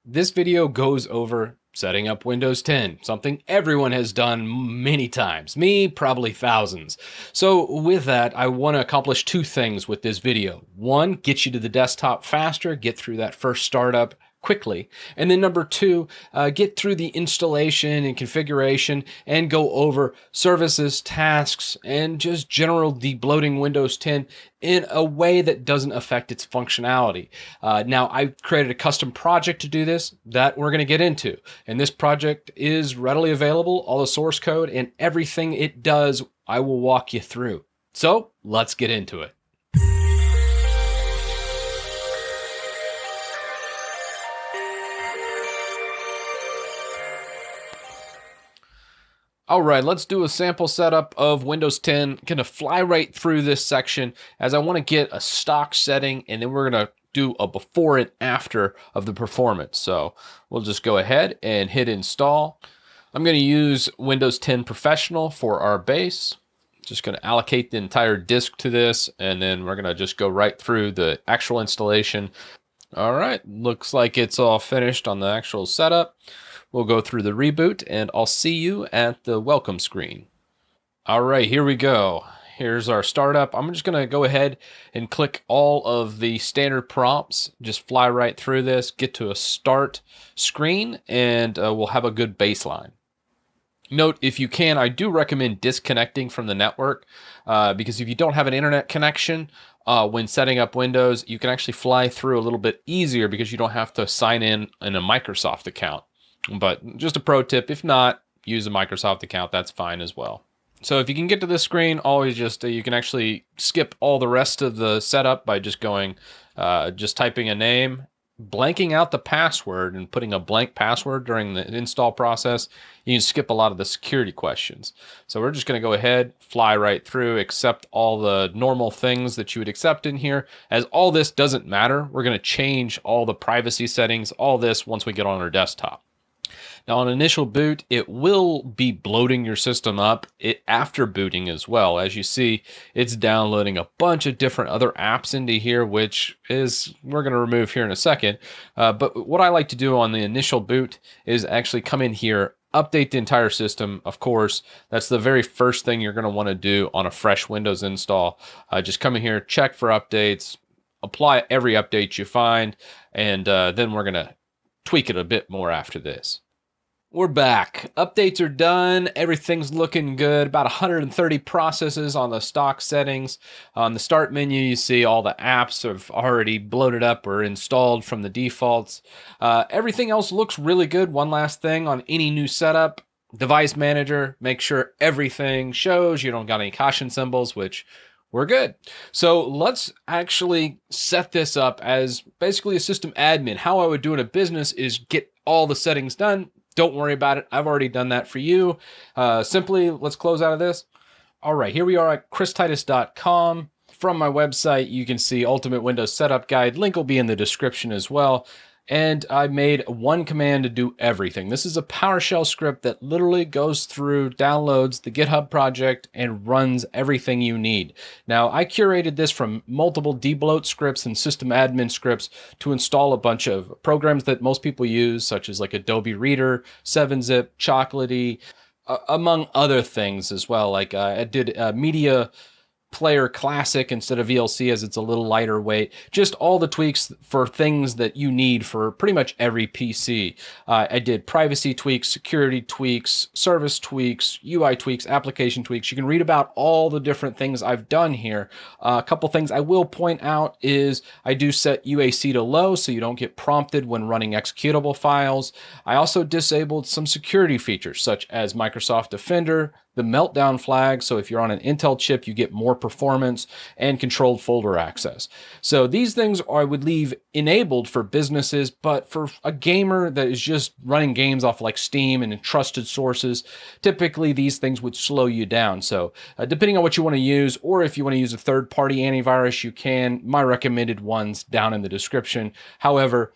This video goes over setting up Windows 10, something everyone has done many times, me probably thousands. So with that, I want to accomplish two things with this video. One, get you to the desktop faster, get through that first startup quickly. And then number two, get through the installation and configuration and go over services, tasks, and just general debloating Windows 10 in a way that doesn't affect its functionality. Now, I've created a custom project to do this that we're going to get into. And this project is readily available, all the source code and everything it does, I will walk you through. So let's get into it. All right, let's do a sample setup of Windows 10. Gonna fly right through this section as I want to get a stock setting, and then we're gonna do a before and after of the performance. So we'll just go ahead and hit install. I'm gonna use Windows 10 Professional for our base. Just gonna allocate the entire disk to this, and then we're gonna just go right through the actual installation. All right, looks like it's all finished on the actual setup. We'll go through the reboot and I'll see you at the welcome screen. All right, here we go. Here's our startup. I'm just gonna go ahead and click all of the standard prompts, just fly right through this, get to a start screen, and we'll have a good baseline. Note, if you can, I do recommend disconnecting from the network because if you don't have an internet connection, when setting up Windows, you can actually fly through a little bit easier because you don't have to sign in a Microsoft account. But just a pro tip, if not, use a Microsoft account, that's fine as well. So if you can get to this screen, always just, you can actually skip all the rest of the setup by just going, just typing a name, blanking out the password and putting a blank password during the install process. You can skip a lot of the security questions. So we're just gonna go ahead, fly right through, accept all the normal things that you would accept in here. As all this doesn't matter, we're gonna change all the privacy settings, all this once we get on our desktop. Now on initial boot, it will be bloating your system up after booting as well. As you see, it's downloading a bunch of different other apps into here, which is we're going to remove here in a second. But what I like to do on the initial boot is actually come in here, update the entire system. Of course, that's the very first thing you're going to want to do on a fresh Windows install. Just come in here, check for updates, apply every update you find, and then we're going to tweak it a bit more after this. We're back. Updates are done. Everything's looking good. About 130 processes on the stock settings. On the start menu, you see all the apps have already bloated up or installed from the defaults. Everything else looks really good. One last thing on any new setup, device manager, make sure everything shows. You don't got any caution symbols, which we're good. So let's actually set this up as basically a system admin. How I would do in a business is get all the settings done. Don't worry about it. I've already done that for you. Simply, let's close out of this. All right, here we are at christitus.com. From my website, you can see Ultimate Windows Setup Guide. Link will be in the description as well. And I made one command to do everything. This is a PowerShell script that literally goes through, downloads the GitHub project, and runs everything you need. Now, I curated this from multiple debloat scripts and system admin scripts to install a bunch of programs that most people use, such as like Adobe Reader, 7-Zip, Chocolatey, among other things as well. Like I did Media Player Classic instead of VLC as it's a little lighter weight. Just all the tweaks for things that you need for pretty much every PC. I did privacy tweaks, security tweaks, service tweaks, UI tweaks, application tweaks. You can read about all the different things I've done here. A couple things I will point out is I do set UAC to low so you don't get prompted when running executable files. I also disabled some security features such as Microsoft Defender, the meltdown flag, so if you're on an Intel chip, you get more performance, and controlled folder access. So these things I would leave enabled for businesses, but for a gamer that is just running games off like Steam and trusted sources, typically these things would slow you down. So depending on what you want to use, or if you want to use a third-party antivirus, you can. My recommended ones down in the description. However,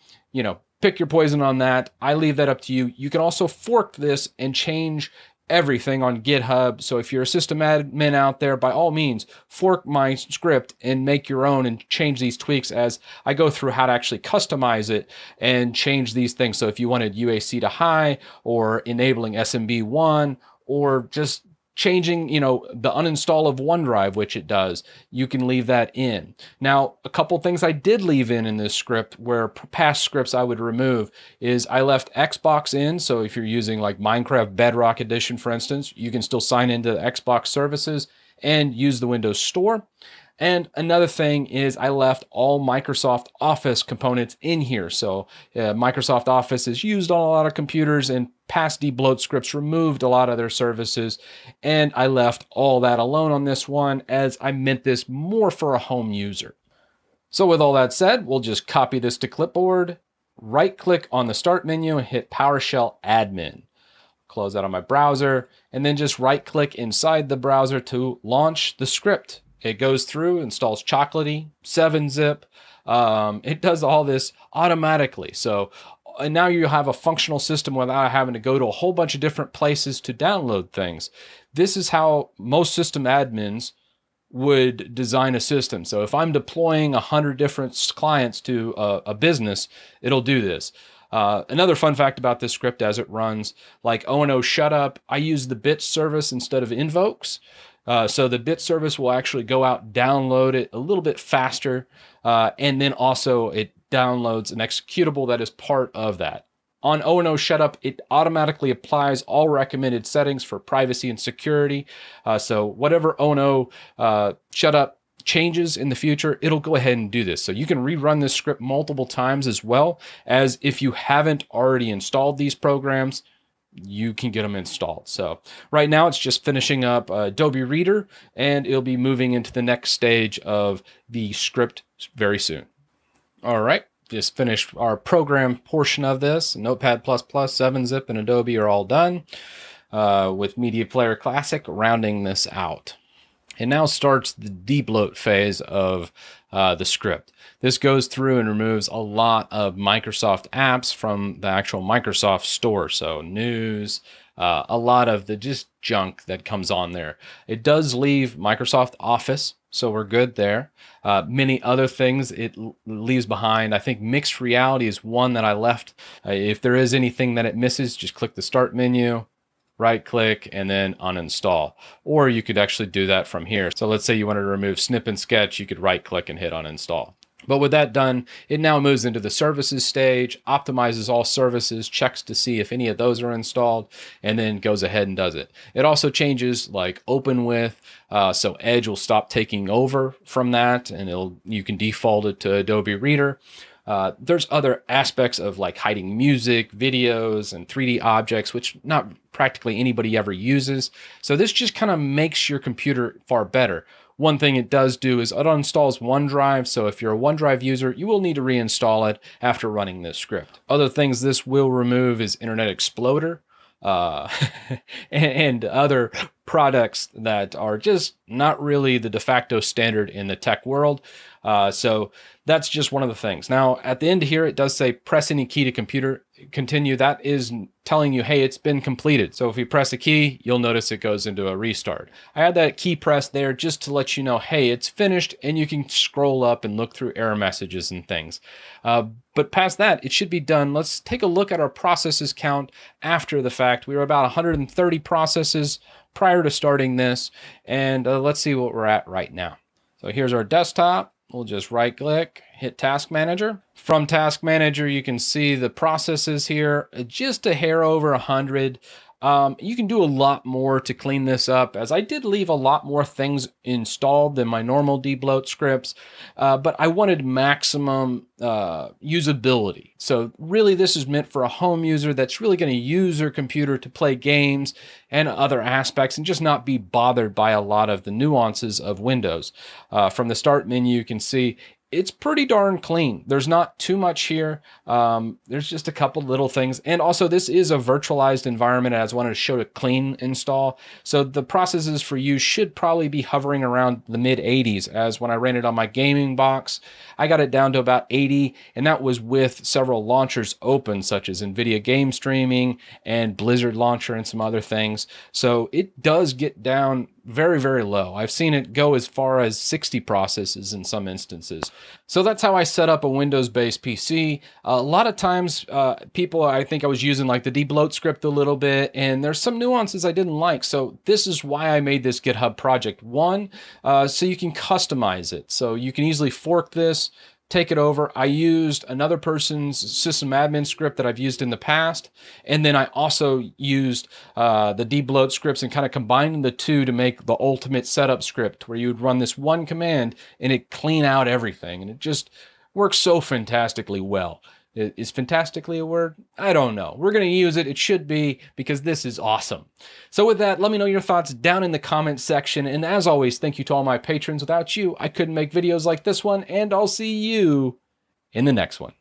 pick your poison on that. I leave that up to you. You can also fork this and change everything on GitHub. So if you're a system admin out there, by all means, fork my script and make your own and change these tweaks as I go through how to actually customize it and change these things. So if you wanted UAC to high, or enabling SMB1, or just changing, the uninstall of OneDrive, which it does, you can leave that in. Now, a couple things I did leave in this script where past scripts I would remove is I left Xbox in. So if you're using like Minecraft Bedrock Edition, for instance, you can still sign into Xbox services and use the Windows Store. And another thing is I left all Microsoft Office components in here. So Microsoft Office is used on a lot of computers, and past debloat scripts removed a lot of their services. And I left all that alone on this one, as I meant this more for a home user. So with all that said, we'll just copy this to clipboard, right click on the start menu and hit PowerShell admin. Close that on my browser, and then just right click inside the browser to launch the script. It goes through, installs Chocolatey, 7-zip. It does all this automatically. So and now you have a functional system without having to go to a whole bunch of different places to download things. This is how most system admins would design a system. So if I'm deploying 100 different clients to a business, it'll do this. Another fun fact about this script as it runs, like O&O Shutup, I use the bit service instead of invokes. So the bit service will actually go out, download it a little bit faster, and then also it downloads an executable that is part of that. On O&O Shutup, it automatically applies all recommended settings for privacy and security. So whatever O&O Shutup changes in the future, it'll go ahead and do this. So you can rerun this script multiple times, as well as if you haven't already installed these programs, you can get them installed. So right now it's just finishing up Adobe Reader, and it'll be moving into the next stage of the script very soon. All right, just finished our program portion of this. Notepad++, 7-zip, and Adobe are all done, with Media Player Classic rounding this out. It now starts the debloat phase of the script. This goes through and removes a lot of Microsoft apps from the actual Microsoft store. So news, a lot of the just junk that comes on there. It does leave Microsoft Office, so we're good there. Many other things it leaves behind. I think mixed reality is one that I left. If there is anything that it misses, just click the start menu, right click, and then uninstall. Or you could actually do that from here. So let's say you wanted to remove Snip and Sketch, you could right click and hit uninstall. But with that done, it now moves into the services stage, optimizes all services, checks to see if any of those are installed, and then goes ahead and does it. It also changes like open with, so Edge will stop taking over from that, and you can default it to Adobe Reader. There's other aspects of like hiding music, videos, and 3D objects, which not practically anybody ever uses. So this just kind of makes your computer far better. One thing it does do is it uninstalls OneDrive. So if you're a OneDrive user, you will need to reinstall it after running this script. Other things this will remove is Internet Explorer, and other products that are just not really the de facto standard in the tech world. So that's just one of the things. Now, at the end here, it does say press any key to continue. That is telling you, hey, it's been completed. So if you press a key, you'll notice it goes into a restart. I had that key press there just to let you know, hey, it's finished, and you can scroll up and look through error messages and things. But past that, it should be done. Let's take a look at our processes count after the fact. We were about 130 processes prior to starting this, and let's see what we're at right now. So here's our desktop. We'll just right click, hit Task Manager. From Task Manager, you can see the processes here, just a hair over 100. You can do a lot more to clean this up, as I did leave a lot more things installed than my normal debloat scripts, but I wanted maximum usability. So really this is meant for a home user that's really going to use their computer to play games and other aspects and just not be bothered by a lot of the nuances of Windows. From the start menu, you can see It's pretty darn clean. There's not too much here. There's just a couple little things. And also, this is a virtualized environment, as I wanted to show a clean install. So the processes for you should probably be hovering around the mid 80s, as when I ran it on my gaming box, I got it down to about 80, and that was with several launchers open, such as NVIDIA Game Streaming and Blizzard Launcher and some other things. So it does get down very, very low. I've seen it go as far as 60 processes in some instances. So that's how I set up a Windows-based PC. A lot of times, people, I think I was using like the debloat script a little bit, and there's some nuances I didn't like. So this is why I made this GitHub project. One, so you can customize it. So you can easily fork this, take it over. I used another person's system admin script that I've used in the past. And then I also used the debloat scripts and kind of combined the two to make the ultimate setup script where you would run this one command and it clean out everything. And it just works so fantastically well. Is fantastically a word? I don't know. We're going to use it. It should be, because this is awesome. So with that, let me know your thoughts down in the comments section. And as always, thank you to all my patrons. Without you, I couldn't make videos like this one. And I'll see you in the next one.